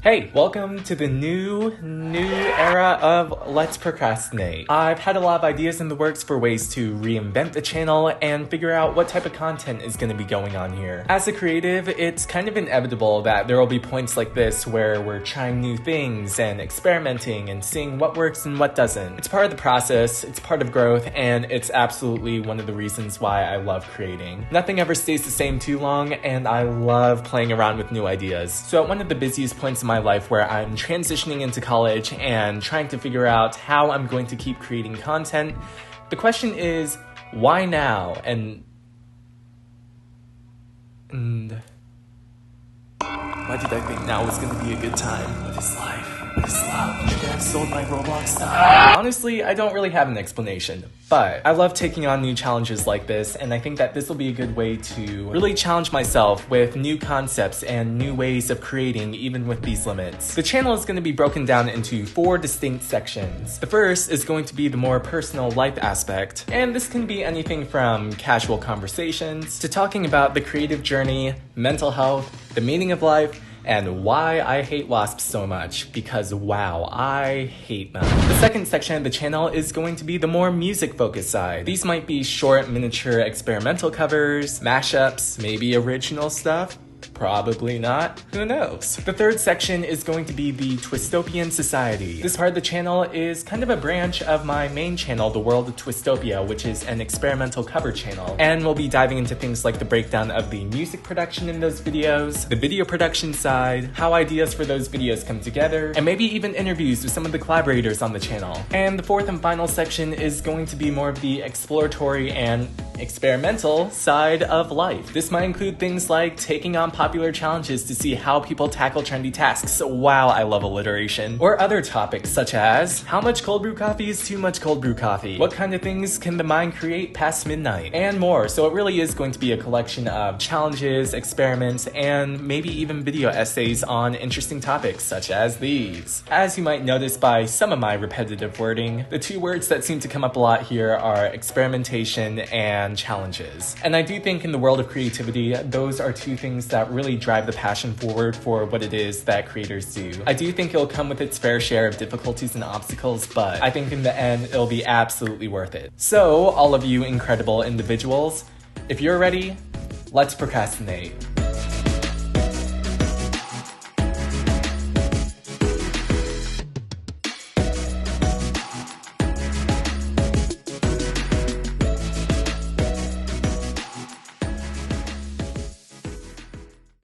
Hey, welcome to the new era of Let's Procrastinate. I've had a lot of ideas in the works for ways to reinvent the channel and figure out what type of content is going to be going on here. As a creative, it's kind of inevitable that there will be points like this where we're trying new things and experimenting and seeing what works and what doesn't. It's part of the process, it's part of growth, and it's absolutely one of the reasons why I love creating. Nothing ever stays the same too long, and I love playing around with new ideas. So at one of the busiest points in my life where I'm transitioning into college and trying to figure out how I'm going to keep creating content, the question is, why now? And why did I think now was going to be a good time with this life, with this love? Maybe I've sold my Roblox stuff. Honestly, I don't really have an explanation, but I love taking on new challenges like this, and I think that this will be a good way to really challenge myself with new concepts and new ways of creating even with these limits. The channel is going to be broken down into 4 distinct sections. The first is going to be the more personal life aspect, and this can be anything from casual conversations to talking about the creative journey, mental health, the meaning of life, and why I hate wasps so much, because wow, I hate them. The second section of the channel is going to be the more music-focused side. These might be short, miniature, experimental covers, mashups, maybe original stuff. Probably not. Who knows? The third section is going to be the Twistopian Society. This part of the channel is kind of a branch of my main channel, The World of Twistopia, which is an experimental cover channel. And we'll be diving into things like the breakdown of the music production in those videos, the video production side, how ideas for those videos come together, and maybe even interviews with some of the collaborators on the channel. And the fourth and final section is going to be more of the exploratory and experimental side of life. This might include things like taking on popular challenges to see how people tackle trendy tasks. Wow, I love alliteration. Or other topics such as, how much cold brew coffee is too much cold brew coffee? What kind of things can the mind create past midnight? And more. So it really is going to be a collection of challenges, experiments, and maybe even video essays on interesting topics such as these. As you might notice by some of my repetitive wording, the 2 words that seem to come up a lot here are experimentation and challenges. And I do think in the world of creativity, those are 2 things that really drive the passion forward for what it is that creators do. I do think it'll come with its fair share of difficulties and obstacles, but I think in the end, it'll be absolutely worth it. So, all of you incredible individuals, if you're ready, let's procrastinate.